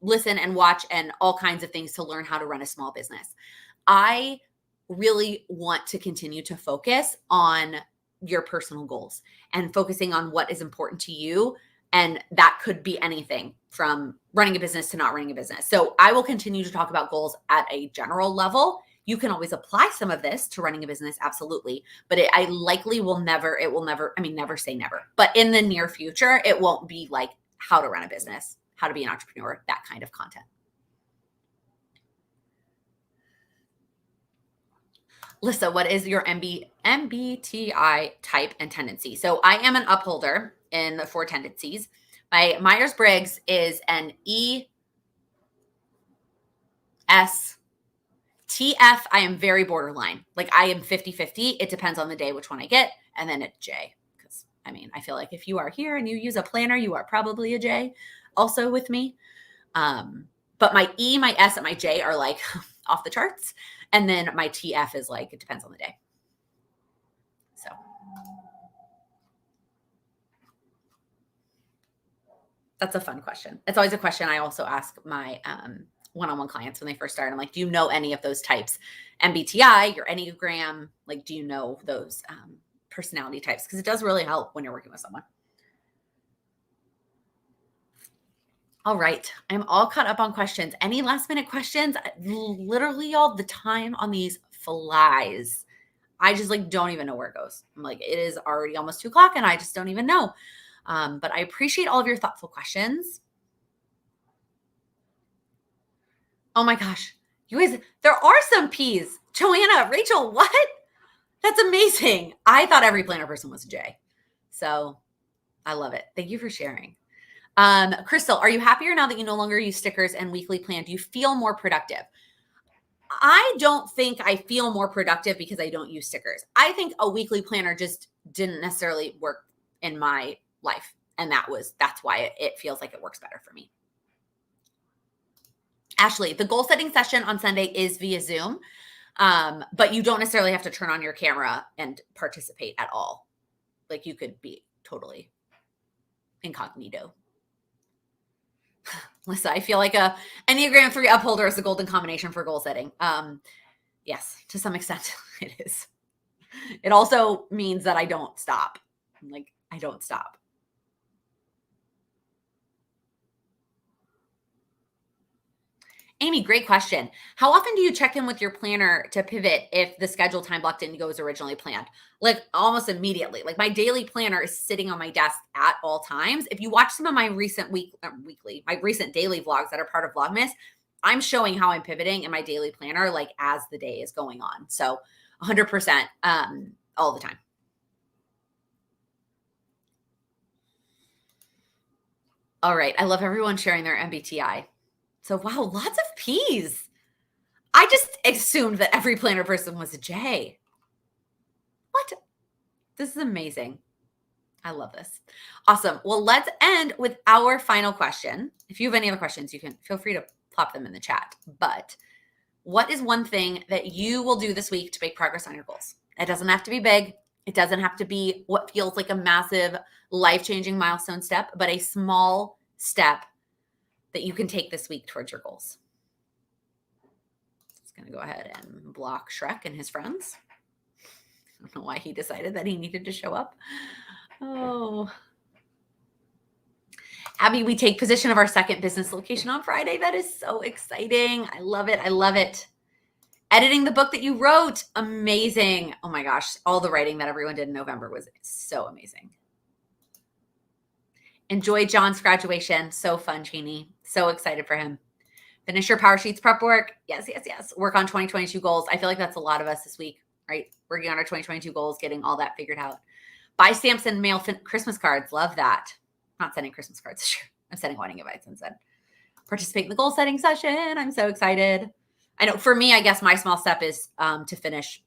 Speaker 1: listen and watch, and all kinds of things to learn how to run a small business. I really want to continue to focus on your personal goals and focusing on what is important to you. And that could be anything from running a business to not running a business. So I will continue to talk about goals at a general level. You can always apply some of this to running a business, absolutely. But I likely will never, never say never. But in the near future, it won't be like how to run a business, how to be an entrepreneur, that kind of content. Lisa, what is your MBTI type and tendency? So I am an upholder in the 4 tendencies. My Myers-Briggs is an ESTF. I am very borderline. Like I am 50-50. It depends on the day which one I get. And then a J. Because I feel like if you are here and you use a planner, you are probably a J also with me. But my E, my S, and my J are like off the charts. And then my TF is like, it depends on the day. So. That's a fun question. It's always a question I also ask my one-on-one clients when they first start. I'm like, do you know any of those types? MBTI, your Enneagram, like, do you know those personality types? Because it does really help when you're working with someone. All right. I'm all caught up on questions. Any last minute questions? Literally all the time on these flies. I just don't even know where it goes. I'm like, it is already almost 2:00 and I just don't even know. But I appreciate all of your thoughtful questions. Oh my gosh. You guys, there are some P's. Joanna, Rachel, what? That's amazing. I thought every planner person was a J. So I love it. Thank you for sharing. Crystal, are you happier now that you no longer use stickers and weekly plan? Do you feel more productive? I don't think I feel more productive because I don't use stickers. I think a weekly planner just didn't necessarily work in my life. And that's why it feels like it works better for me. Ashley, the goal setting session on Sunday is via Zoom, but you don't necessarily have to turn on your camera and participate at all. Like you could be totally incognito. Lisa, I feel like a Enneagram 3 upholder is the golden combination for goal setting. Yes, to some extent it is. It also means that I don't stop. I don't stop. Amy, great question. How often do you check in with your planner to pivot if the schedule time blocked didn't go as originally planned? Like almost immediately. Like my daily planner is sitting on my desk at all times. If you watch some of my recent my recent daily vlogs that are part of Vlogmas, I'm showing how I'm pivoting in my daily planner, like as the day is going on. So 100% all the time. All right. I love everyone sharing their MBTI. So wow, lots of P's. I just assumed that every planner person was a J. What? This is amazing. I love this. Awesome. Well, let's end with our final question. If you have any other questions, you can feel free to plop them in the chat. But what is one thing that you will do this week to make progress on your goals? It doesn't have to be big. It doesn't have to be what feels like a massive life-changing milestone step, but a small step that you can take this week towards your goals. Just going to go ahead and block Shrek and his friends. I don't know why he decided that he needed to show up. Oh. Abby, we take possession of our second business location on Friday. That is so exciting. I love it. I love it. Editing the book that you wrote. Amazing. Oh my gosh. All the writing that everyone did in November was so amazing. Enjoy John's graduation. So fun, Jeannie. So excited for him. Finish your Power Sheets prep work. Yes, yes, yes. Work on 2022 goals. I feel like that's a lot of us this week, right? Working on our 2022 goals, getting all that figured out. Buy stamps and mail Christmas cards. Love that. I'm not sending Christmas cards this year. I'm sending wedding invites instead. Participate in the goal setting session. I'm so excited. I know for me, I guess my small step is to finish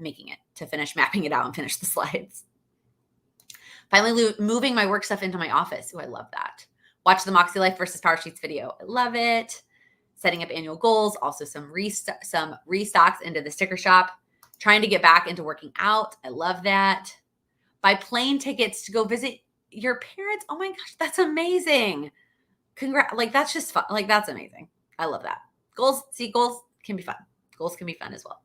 Speaker 1: making it, to finish mapping it out and finish the slides. Finally, moving my work stuff into my office. Oh, I love that. Watch the Moxie Life versus Power Sheets video. I love it. Setting up annual goals. Also some restocks into the sticker shop. Trying to get back into working out. I love that. Buy plane tickets to go visit your parents. Oh my gosh, that's amazing. Congrats. Like, that's just fun. Like, that's amazing. I love that. Goals can be fun. Goals can be fun as well.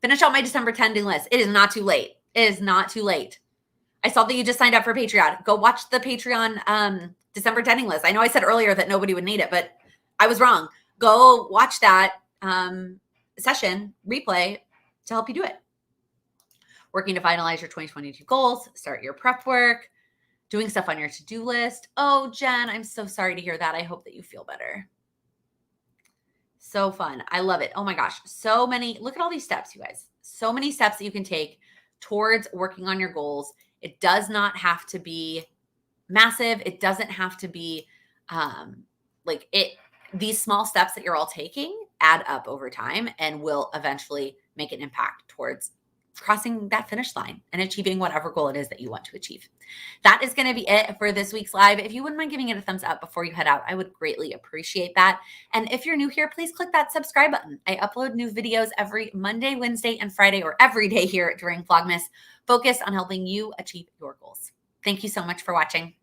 Speaker 1: Finish out my December 10 list. It is not too late. It is not too late. I saw that you just signed up for Patreon. Go watch the Patreon December 10 list. I know I said earlier that nobody would need it, but I was wrong. Go watch that session replay to help you do it. Working to finalize your 2022 goals. Start your prep work. Doing stuff on your to-do list. Oh, Jen, I'm so sorry to hear that. I hope that you feel better. So fun. I love it. Oh my gosh. So many. Look at all these steps, you guys. So many steps that you can take towards working on your goals. It does not have to be massive. It doesn't have to be these small steps that you're all taking add up over time and will eventually make an impact towards crossing that finish line and achieving whatever goal it is that you want to achieve. That is going to be it for this week's live. If you wouldn't mind giving it a thumbs up before you head out, I would greatly appreciate that. And if you're new here, please click that subscribe button. I upload new videos every Monday, Wednesday, and Friday, or every day here during Vlogmas, focused on helping you achieve your goals. Thank you so much for watching.